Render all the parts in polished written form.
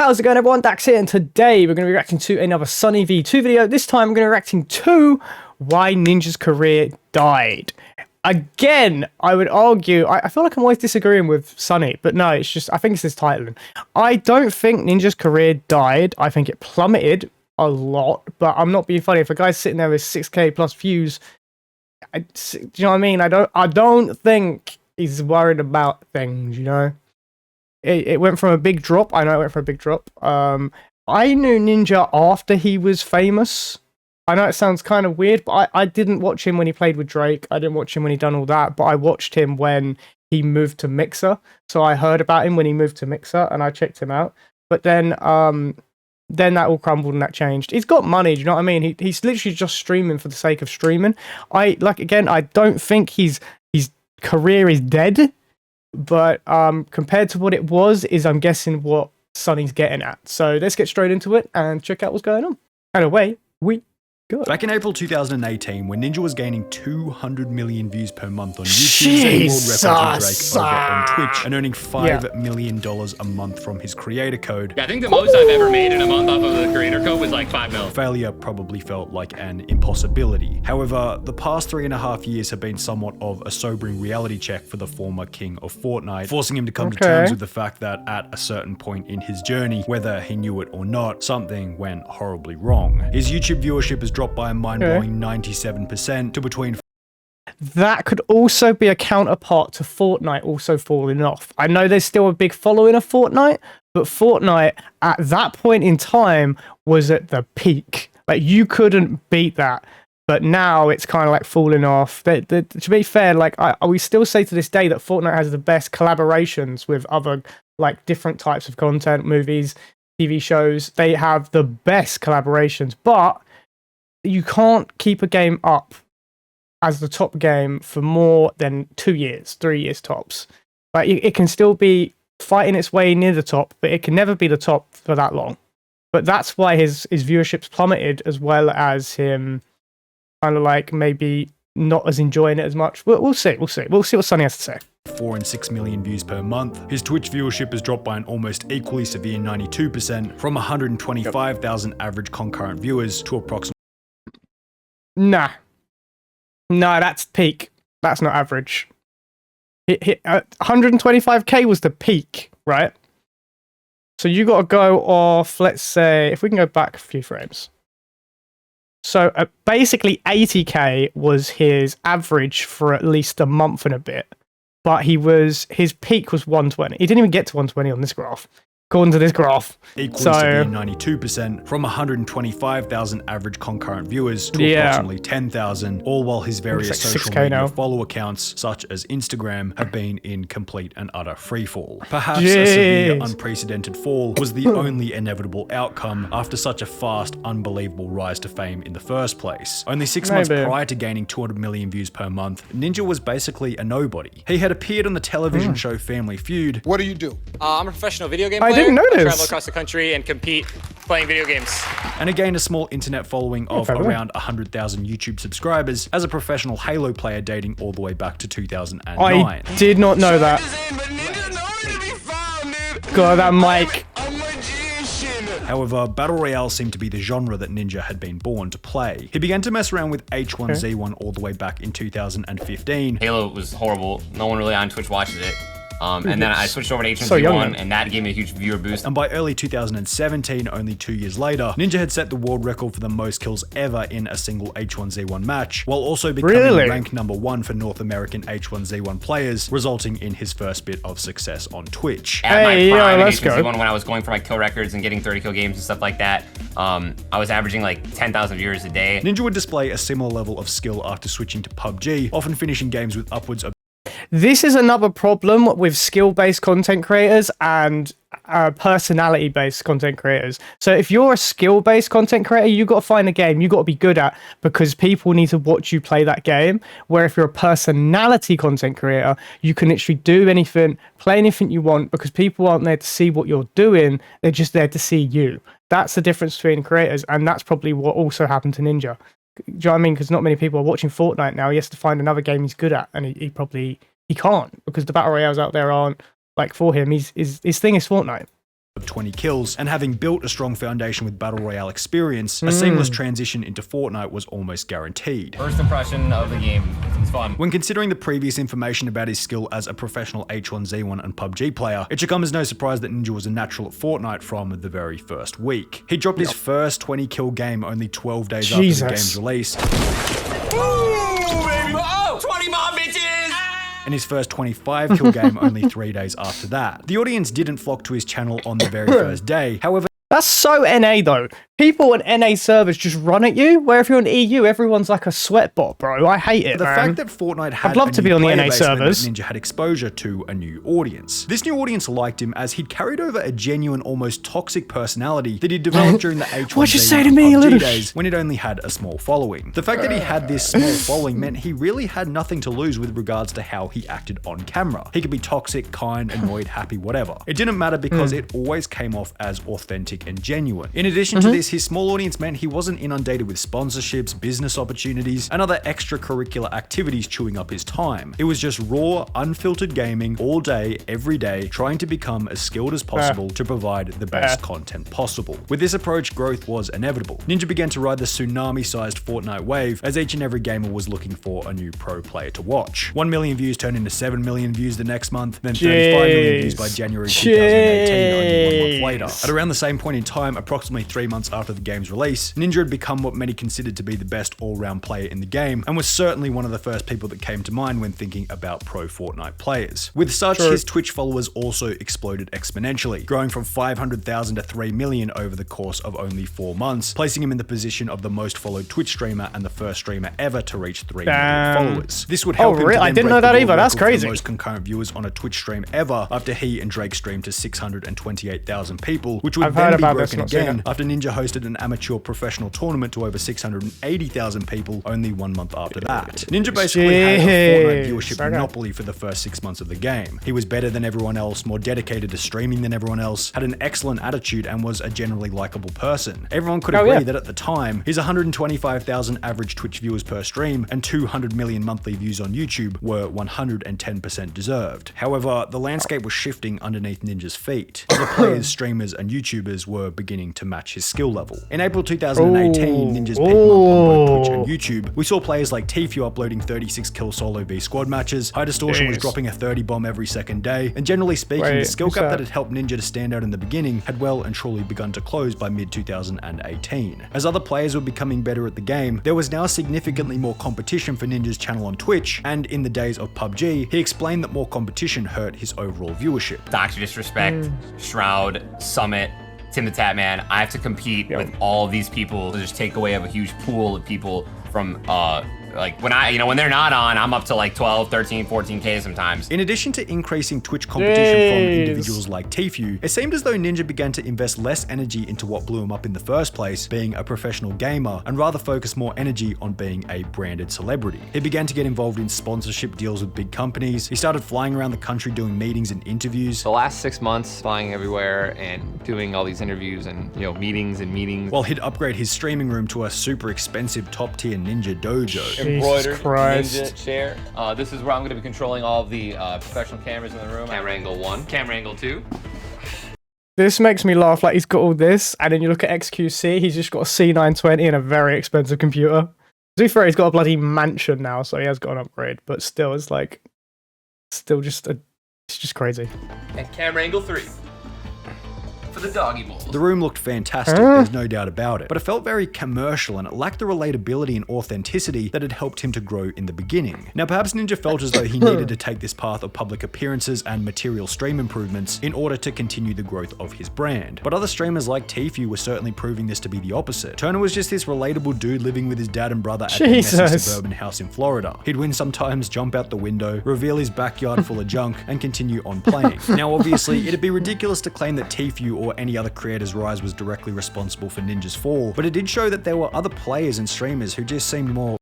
How's it going, everyone? Dax here, and today we're going to be reacting to another SunnyV2 video. This time we're going to be reacting to why Ninja's career died. Again, I would argue, I feel like I'm always disagreeing with Sunny, but no, it's just, I think it's his titling. I don't think Ninja's career died. I think it plummeted a lot, but I'm not being funny. If a guy's sitting there with 6k plus views, do you know what I mean? I don't think he's worried about things, you know? It went from a big drop. I know it went from a big drop. I knew Ninja after he was famous. I know it sounds kind of weird, but I didn't watch him when he played with Drake. I didn't watch him when he done all that, but I watched him when he moved to Mixer. So I heard about him when he moved to Mixer, and I checked him out. But then that all crumbled and that changed. He's got money, do you know what I mean? He's literally just streaming for the sake of streaming. I don't think his career is dead. But compared to what it was, I'm guessing what Sunny's getting at. So let's get straight into it and check out what's going on. And away we go. Back in April 2018, when Ninja was gaining 200 million views per month on YouTube, setting world record with Drake over on Twitch, and earning $5 million a month from his creator code. Yeah, I think the most I've ever made in a month off of the creator code was like 5 mil. Failure probably felt like an impossibility. However, the past 3.5 years have been somewhat of a sobering reality check for the former king of Fortnite, forcing him to come to terms with the fact that at a certain point in his journey, whether he knew it or not, something went horribly wrong. His YouTube viewership has dropped by a mind-blowing 97% to between... That could also be a counterpart to Fortnite also falling off. I know there's still a big following of Fortnite, but Fortnite at that point in time was at the peak. Like, you couldn't beat that. But now it's kind of like falling off. To be fair, like we still say to this day that Fortnite has the best collaborations with other like different types of content, movies, TV shows. They have the best collaborations, but you can't keep a game up as the top game for more than 2 years, 3 years tops. Like it can still be fighting its way near the top, but it can never be the top for that long. But that's why his viewership's plummeted, as well as him kind of like maybe not as enjoying it as much. We'll see what Sunny has to say. 4 and 6 million views per month. His Twitch viewership has dropped by an almost equally severe 92%, from 125,000 average concurrent viewers to approximately... Nah, that's peak. That's not average. 125k was the peak, right? So you got to go off, let's say, if we can go back a few frames. So basically 80k was his average for at least a month and a bit. But his peak was 120. He didn't even get to 120 on this graph. According to this graph. Equally severe 92%, from 125,000 average concurrent viewers to approximately 10,000, all while his various social media follow accounts, such as Instagram, have been in complete and utter freefall. Perhaps a severe, unprecedented fall was the only inevitable outcome after such a fast, unbelievable rise to fame in the first place. Only 6 months prior to gaining 200 million views per month, Ninja was basically a nobody. He had appeared on the television show Family Feud. What do you do? I'm a professional video game player. I didn't know this. I travel across the country and compete playing video games. And gained a small internet following of around 100,000 YouTube subscribers as a professional Halo player dating all the way back to 2009. I did not know that. God, that mic. However, Battle Royale seemed to be the genre that Ninja had been born to play. He began to mess around with H1Z1 all the way back in 2015. Halo was horrible. No one really on Twitch watches it. And then I switched over to H1Z1, and that gave me a huge viewer boost. And by early 2017, only 2 years later, Ninja had set the world record for the most kills ever in a single H1Z1 match, while also becoming ranked #1 for North American H1Z1 players, resulting in his first bit of success on Twitch. At my prime in H1Z1, when I was going for my kill records and getting 30 kill games and stuff like that, I was averaging like 10,000 viewers a day. Ninja would display a similar level of skill after switching to PUBG, often finishing games with upwards of... This is another problem with skill-based content creators and personality-based content creators. So if you're a skill-based content creator, you got to find a game you got to be good at because people need to watch you play that game. Where if you're a personality content creator, you can literally do anything, play anything you want because people aren't there to see what you're doing. They're just there to see you. That's the difference between creators, and that's probably what also happened to Ninja. Do you know what I mean? Because not many people are watching Fortnite now. He has to find another game he's good at, and he can't because the battle royales out there aren't like for him. His thing is Fortnite. of 20 kills, and having built a strong foundation with Battle Royale experience, a seamless transition into Fortnite was almost guaranteed. First impression of the game, it's fun. When considering the previous information about his skill as a professional H1Z1 and PUBG player, it should come as no surprise that Ninja was a natural at Fortnite from the very first week. He dropped his first 20 kill game only 12 days after the game's release. Ooh, baby. Oh, 20 bomb bitches! And his first 25 kill game only 3 days after that. The audience didn't flock to his channel on the very first day. However, that's so NA though. People on NA servers just run at you, where if you're on EU, everyone's like a sweatbot, bro. I hate it, the man. fact that Fortnite had I'd love to be on the NA servers. Ninja had exposure to a new audience. This new audience liked him as he'd carried over a genuine, almost toxic personality that he'd developed during the H1Z1 days when it only had a small following. The fact that he had this small following meant he really had nothing to lose with regards to how he acted on camera. He could be toxic, kind, annoyed, happy, whatever. It didn't matter because it always came off as authentic and genuine. In addition to this, his small audience meant he wasn't inundated with sponsorships, business opportunities, and other extracurricular activities chewing up his time. It was just raw, unfiltered gaming all day, every day, trying to become as skilled as possible to provide the best content possible. With this approach, growth was inevitable. Ninja began to ride the tsunami-sized Fortnite wave as each and every gamer was looking for a new pro player to watch. 1 million views turned into 7 million views the next month, then 35 million views by January 2018, only 1 month later. At around the same point in time, approximately 3 months after the game's release, Ninja had become what many considered to be the best all-round player in the game, and was certainly one of the first people that came to mind when thinking about pro Fortnite players. With such, his Twitch followers also exploded exponentially, growing from 500,000 to 3 million over the course of only 4 months, placing him in the position of the most followed Twitch streamer and the first streamer ever to reach 3 million followers. This would help him to I didn't know that either. That's crazy. The most concurrent viewers on a Twitch stream ever after he and Drake streamed to 628,000 people, which would then be broken again after Ninja hosted an amateur professional tournament to over 680,000 people only 1 month after that. Ninja basically had a Fortnite viewership monopoly for the first 6 months of the game. He was better than everyone else, more dedicated to streaming than everyone else, had an excellent attitude, and was a generally likable person. Everyone could agree that at the time, his 125,000 average Twitch viewers per stream and 200 million monthly views on YouTube were 110% deserved. However, the landscape was shifting underneath Ninja's feet. Other players, streamers, and YouTubers were beginning to match his skill level. In April 2018, Ninja's peak month on both Twitch and YouTube, we saw players like Tfue uploading 36 kill solo v squad matches, High Distortion was dropping a 30 bomb every second day, and generally speaking, the skill gap that had helped Ninja to stand out in the beginning had well and truly begun to close by mid-2018. As other players were becoming better at the game, there was now significantly more competition for Ninja's channel on Twitch, and in the days of PUBG, he explained that more competition hurt his overall viewership. Dr. Disrespect, Shroud, Summit, Tim the Tap Man, I have to compete with all of these people to just take away a huge pool of people from like when they're not on, I'm up to like 12, 13, 14K sometimes. In addition to increasing Twitch competition from individuals like Tfue, it seemed as though Ninja began to invest less energy into what blew him up in the first place, being a professional gamer, and rather focus more energy on being a branded celebrity. He began to get involved in sponsorship deals with big companies. He started flying around the country doing meetings and interviews. The last 6 months, flying everywhere and doing all these interviews and meetings. While he'd upgrade his streaming room to a super expensive top-tier Ninja dojo. Embroidered Ninja chair. This is where I'm going to be controlling all of the professional cameras in the room. Camera angle 1, camera angle 2. This makes me laugh. Like, he's got all this, and then you look at XQC, he's just got a C920 and a very expensive computer. To be fair, he's got a bloody mansion now, so he has got an upgrade, but still, it's like, it's just crazy. And camera angle 3. For the doggy bowl. The room looked fantastic, there's no doubt about it, but it felt very commercial and it lacked the relatability and authenticity that had helped him to grow in the beginning. Now, perhaps Ninja felt as though he needed to take this path of public appearances and material stream improvements in order to continue the growth of his brand. But other streamers like Tfue were certainly proving this to be the opposite. Turner was just this relatable dude living with his dad and brother at a messy suburban house in Florida. He'd win sometimes, jump out the window, reveal his backyard full of junk, and continue on playing. Now, obviously, it'd be ridiculous to claim that Tfue or any other creator's rise was directly responsible for Ninja's fall, but it did show that there were other players and streamers who just seemed more...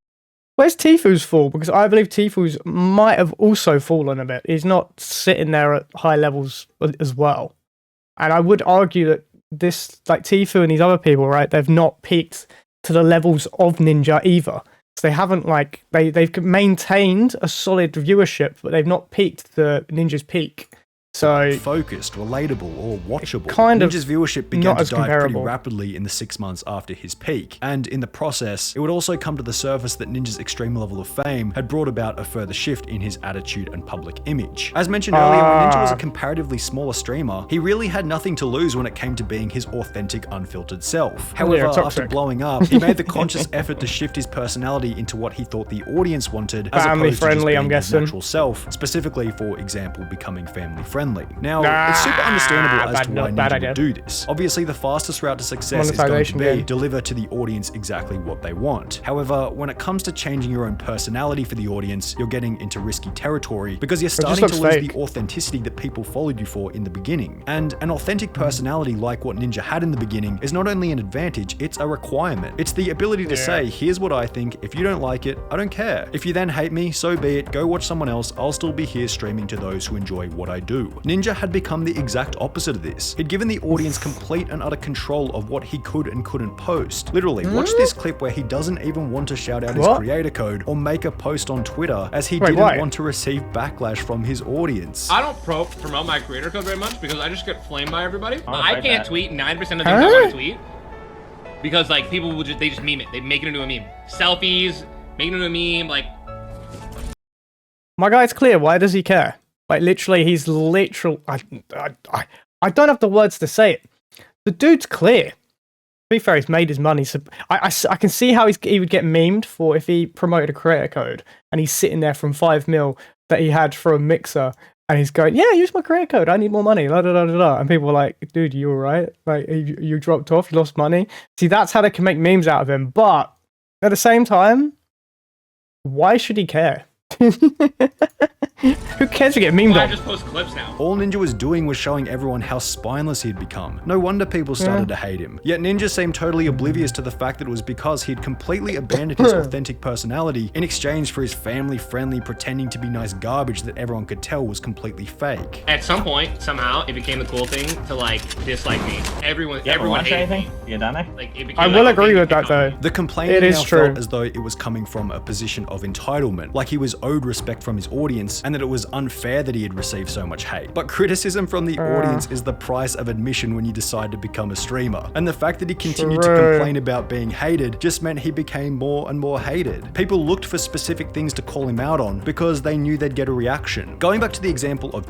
Where's Tfue's fall? Because I believe Tfue's might have also fallen a bit. He's not sitting there at high levels as well. And I would argue that this, like Tfue and these other people, right, they've not peaked to the levels of Ninja either. So they haven't, like, they've maintained a solid viewership, but they've not peaked the Ninja's peak. So focused, relatable, or watchable. kind of Ninja's viewership began not to as dive pretty comparable. rapidly in the 6 months after his peak, and in the process, it would also come to the surface that Ninja's extreme level of fame had brought about a further shift in his attitude and public image. As mentioned earlier, when Ninja was a comparatively smaller streamer, he really had nothing to lose when it came to being his authentic, unfiltered self. However, after blowing up, he made the conscious effort to shift his personality into what he thought the audience wanted, as opposed to just being his natural self, specifically, for example, becoming family friendly. Now, it's super understandable as to why Ninja would do this. Obviously, the fastest route to success is going to be deliver to the audience exactly what they want. However, when it comes to changing your own personality for the audience, you're getting into risky territory because you're starting to lose the authenticity that people followed you for in the beginning. And an authentic personality like what Ninja had in the beginning is not only an advantage, it's a requirement. It's the ability to say, here's what I think, if you don't like it, I don't care. If you then hate me, so be it, go watch someone else, I'll still be here streaming to those who enjoy what I do. Ninja had become the exact opposite of this. He'd given the audience complete and utter control of what he could and couldn't post. Literally, watch this clip where he doesn't even want to shout out his creator code or make a post on Twitter, as he didn't want to receive backlash from his audience. I don't promote my creator code very much because I just get flamed by everybody. I can't tweet 9% of the things I want to tweet because like people will they just meme it. They make it into a meme. Selfies, make it into a meme, like. My guy's clear. Why does he care? Like, literally, he's literal. I don't have the words to say it. The dude's clear. To be fair, he's made his money. So I can see how he would get memed for if he promoted a creator code and he's sitting there from 5 mil that he had for a mixer and he's going, yeah, use my creator code. I need more money. La, da, da, da, da. And people were like, dude, you all right? Like, you dropped off, you lost money. See, that's how they can make memes out of him. But at the same time, why should he care? Who cares to get memed on? I just post clips now. All Ninja was doing was showing everyone how spineless he'd become. No wonder people started to hate him. Yet Ninja seemed totally oblivious to the fact that it was because he'd completely abandoned his authentic personality in exchange for his family-friendly, pretending to be nice garbage that everyone could tell was completely fake. At some point, somehow, it became the cool thing to like dislike me. Everyone hated me. You done it? Like, it became I will agree with that though. The complaining now felt as though it was coming from a position of entitlement, like he was owed respect from his audience and that it was unfair that he had received so much hate. But criticism from the audience is the price of admission when you decide to become a streamer. And the fact that he continued to complain about being hated just meant he became more and more hated. People looked for specific things to call him out on because they knew they'd get a reaction. Going back to the example of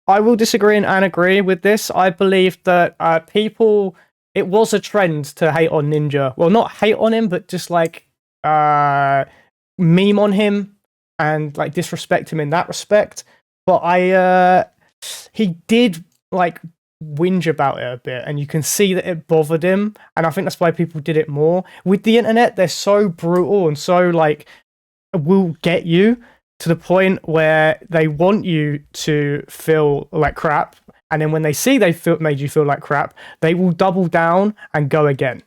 I will disagree and agree with this. I believe that it was a trend to hate on Ninja. Well, not hate on him, but just like meme on him and like disrespect him in that respect. But he did like whinge about it a bit, and you can see that it bothered him, and I think that's why people did it more. With the internet, they're so brutal and so like will get you to the point where they want you to feel like crap, and then when they see made you feel like crap, they will double down and go again.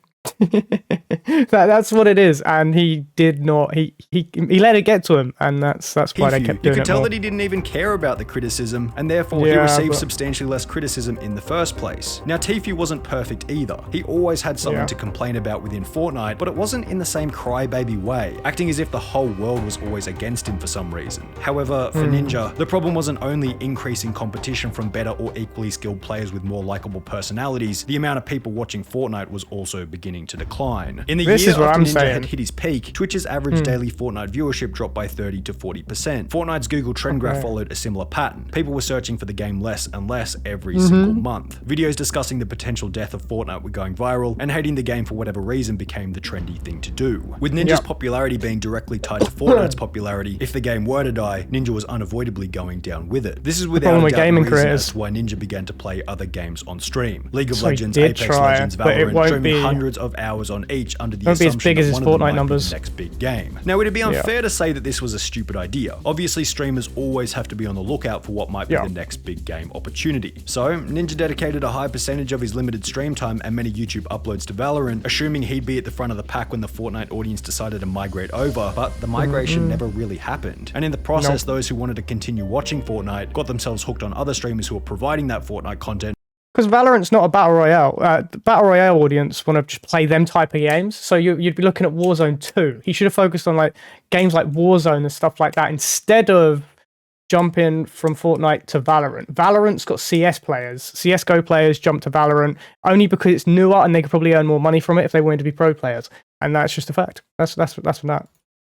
That's what it is, and he did not. He let it get to him, and that's why they kept doing it. You could tell that he didn't even care about the criticism, and therefore he received substantially less criticism in the first place. Now, Tfue wasn't perfect either. He always had something to complain about within Fortnite, but it wasn't in the same crybaby way, acting as if the whole world was always against him for some reason. However, for Ninja, the problem wasn't only increasing competition from better or equally skilled players with more likable personalities. The amount of people watching Fortnite was also beginning to decline. In the year after Ninja had hit his peak, Twitch's average daily Fortnite viewership dropped by 30 to 40%. Fortnite's Google trend graph followed a similar pattern. People were searching for the game less and less every single month. Videos discussing the potential death of Fortnite were going viral, and hating the game for whatever reason became the trendy thing to do. With Ninja's popularity being directly tied to Fortnite's popularity, if the game were to die, Ninja was unavoidably going down with it. This is without a doubt the reason as to why Ninja began to play other games on stream. League of Legends, Apex Legends, Valorant, streaming hundreds of hours on each under the assumption that one of them might be the next big game. Now, it'd be unfair to say that this was a stupid idea. Obviously, streamers always have to be on the lookout for what might be the next big game opportunity. So, Ninja dedicated a high percentage of his limited stream time and many YouTube uploads to Valorant, assuming he'd be at the front of the pack when the Fortnite audience decided to migrate over, but the migration never really happened. And in the process, those who wanted to continue watching Fortnite got themselves hooked on other streamers who were providing that Fortnite content. Because Valorant's not a battle royale. The battle royale audience want to just play them type of games. So you'd be looking at Warzone 2. He should have focused on like games like Warzone and stuff like that instead of jumping from Fortnite to Valorant. Valorant's got CS players. CSGO players jump to Valorant only because it's newer and they could probably earn more money from it if they wanted to be pro players. And that's just a fact. That's from that.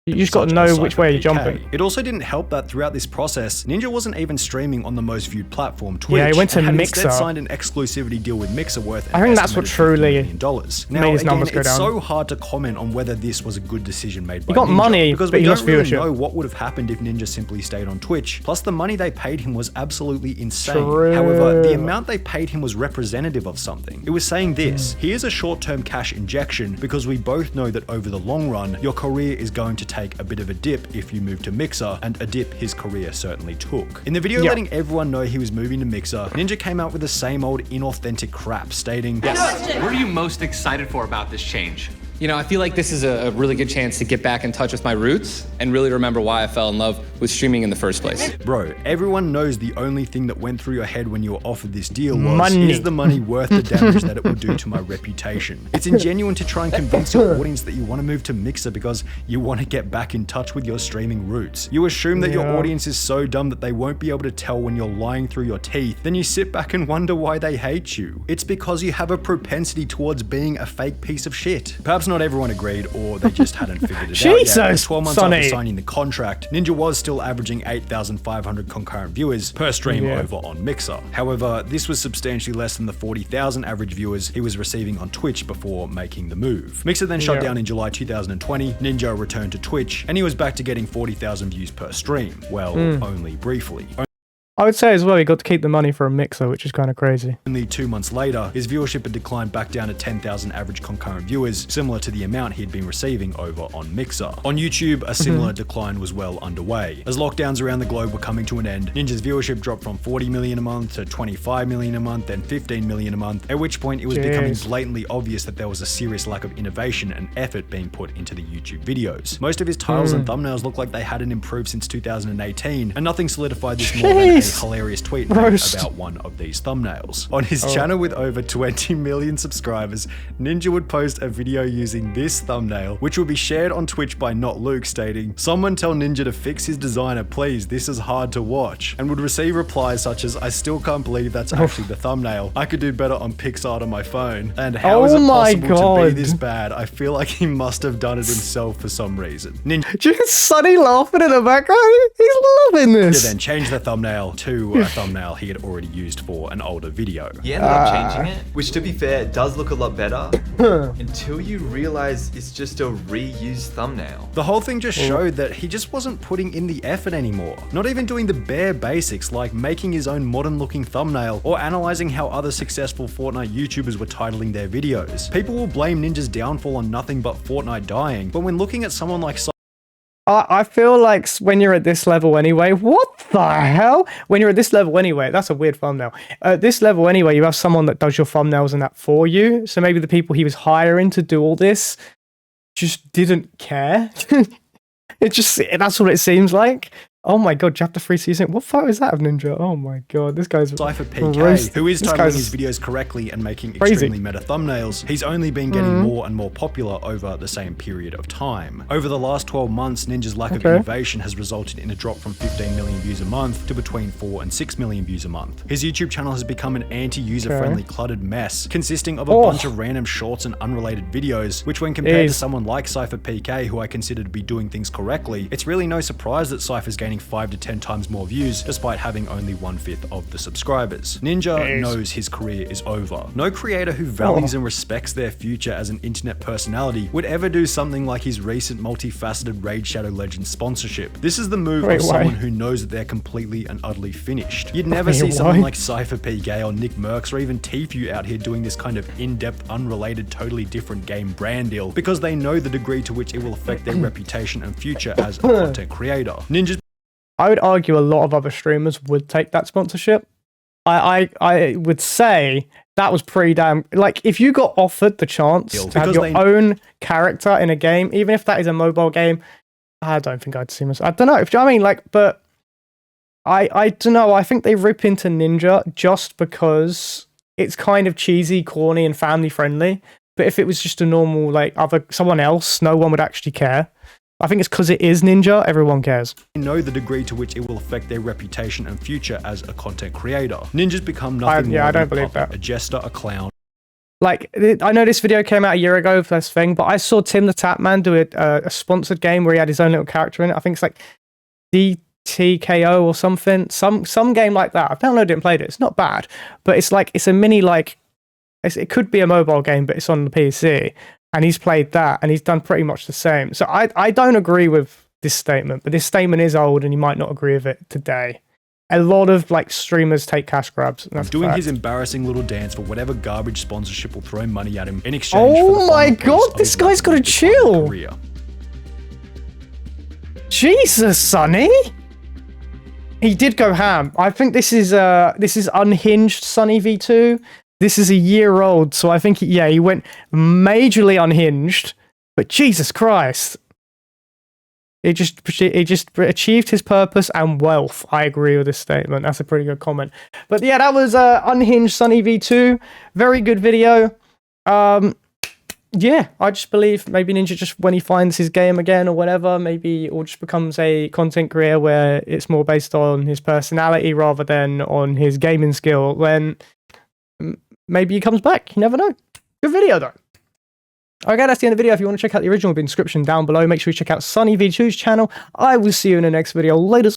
You just got to know which way you're jumping. It also didn't help that throughout this process, Ninja wasn't even streaming on the most viewed platform, Twitch. Yeah, he went to and Mixer. Instead signed an exclusivity deal with Mixer worth I think that's what truly $50 million. Now, made his numbers go it's down. so hard to comment on whether this was a good decision made by He got Ninja, money, because but we he lost don't really viewership. know what would have happened if Ninja simply stayed on Twitch. Plus, the money they paid him was absolutely insane. True. However, the amount they paid him was representative of something. It was saying this: here's a short-term cash injection because we both know that over the long run, your career is going to take a bit of a dip if you move to Mixer, and a dip his career certainly took. In the video letting everyone know he was moving to Mixer, Ninja came out with the same old inauthentic crap, stating, Yes. What are you most excited for about this change? You know, I feel like this is a really good chance to get back in touch with my roots and really remember why I fell in love with streaming in the first place. Bro, everyone knows the only thing that went through your head when you were offered this deal was, money. is the money worth the damage that it will do to my reputation? It's ingenuine to try and convince your audience that you want to move to Mixer because you want to get back in touch with your streaming roots. You assume that your audience is so dumb that they won't be able to tell when you're lying through your teeth, then you sit back and wonder why they hate you. It's because you have a propensity towards being a fake piece of shit. Perhaps not everyone agreed, or they just hadn't figured it out yet. Jesus, 12 months Sonny. after signing the contract, Ninja was still averaging 8,500 concurrent viewers per stream over on Mixer. However, this was substantially less than the 40,000 average viewers he was receiving on Twitch before making the move. Mixer then shut down in July 2020, Ninja returned to Twitch, and he was back to getting 40,000 views per stream. Well, only briefly. I would say as well, he got to keep the money for a Mixer, which is kind of crazy. Only 2 months later, his viewership had declined back down to 10,000 average concurrent viewers, similar to the amount he'd been receiving over on Mixer. On YouTube, a similar decline was well underway. As lockdowns around the globe were coming to an end, Ninja's viewership dropped from 40 million a month to 25 million a month, then 15 million a month, at which point it was becoming blatantly obvious that there was a serious lack of innovation and effort being put into the YouTube videos. Most of his titles and thumbnails looked like they hadn't improved since 2018, and nothing solidified this more than a hilarious tweet made about one of these thumbnails. On his channel with over 20 million subscribers, Ninja would post a video using this thumbnail, which would be shared on Twitch by Not Luke, stating, "Someone tell Ninja to fix his designer, please, this is hard to watch," and would receive replies such as, "I still can't believe that's actually the thumbnail. I could do better on Pixar on my phone. And how is it possible to be this bad? I feel like he must have done it himself for some reason." Ninja Just Sunny laughing in the background. He's loving this. then changed the thumbnail to a thumbnail he had already used for an older video. He ended up changing it, which to be fair, does look a lot better, until you realize it's just a reused thumbnail. The whole thing just showed that he just wasn't putting in the effort anymore. Not even doing the bare basics like making his own modern looking thumbnail or analyzing how other successful Fortnite YouTubers were titling their videos. People will blame Ninja's downfall on nothing but Fortnite dying, but when looking at someone like I feel like when you're at this level anyway, what the hell? When you're at this level anyway, that's a weird thumbnail. At this level anyway, you have someone that does your thumbnails and that for you. So maybe the people he was hiring to do all this just didn't care. That's what it seems like. Oh my god, chapter 3 season. What photo is that of Ninja? Oh my god, this guy's Cypher PK, who is titling his videos correctly and making extremely meta thumbnails. He's only been getting more and more popular over the same period of time. Over the last 12 months, Ninja's lack of innovation has resulted in a drop from 15 million views a month to between 4 and 6 million views a month. His YouTube channel has become an anti-user-friendly cluttered mess, consisting of a bunch of random shorts and unrelated videos, which when compared to someone like Cypher PK, who I consider to be doing things correctly, it's really no surprise that Cypher's gaining 5 to 10 times more views despite having only 1/5 of the subscribers. Ninja knows his career is over. No creator who values and respects their future as an internet personality would ever do something like his recent multifaceted Raid Shadow Legends sponsorship. This is the move of someone who knows that they're completely and utterly finished. You'd never see someone like Cypher PK or Nick Merckx or even Tfue out here doing this kind of in-depth, unrelated, totally different game brand deal because they know the degree to which it will affect their reputation and future as a content creator. I would argue a lot of other streamers would take that sponsorship. I would say that was pretty damn... Like, if you got offered the chance to have your own character in a game, even if that is a mobile game, I don't think I'd see myself... I don't know. If you know what I mean? Like, but... I don't know. I think they rip into Ninja just because it's kind of cheesy, corny, and family-friendly. But if it was just a normal, like, someone else, no one would actually care. I think it's because it is Ninja, everyone cares. Know the degree to which it will affect their reputation and future as a content creator. Ninjas become nothing more than a jester, a clown. Like, I know this video came out a year ago for this thing, but I saw Tim the Tapman do a sponsored game where he had his own little character in it. I think it's like DTKO or something. Some game like that. I've downloaded it and played it. It's not bad, but it's like, it's a mini, like, it could be a mobile game, but it's on the PC. And he's played that, and he's done pretty much the same. So I don't agree with this statement, but this statement is old, and you might not agree with it today. A lot of like streamers take cash grabs. And that's doing his embarrassing little dance for whatever garbage sponsorship will throw money at him in exchange for the my god, this guy's got to chill. Career. Jesus, Sunny. He did go ham. I think this is unhinged SunnyV2. This is a year old, so I think, he went majorly unhinged, but Jesus Christ. He just achieved his purpose and wealth. I agree with this statement. That's a pretty good comment. But yeah, that was unhinged SunnyV2. Very good video. Yeah, I just believe maybe Ninja, just when he finds his game again or whatever, maybe it all just becomes a content career where it's more based on his personality rather than on his gaming skill. When maybe he comes back. You never know. Good video, though. Okay, that's the end of the video. If you want to check out the original, it'll be in the description down below. Make sure you check out SunnyV2's channel. I will see you in the next video. Later.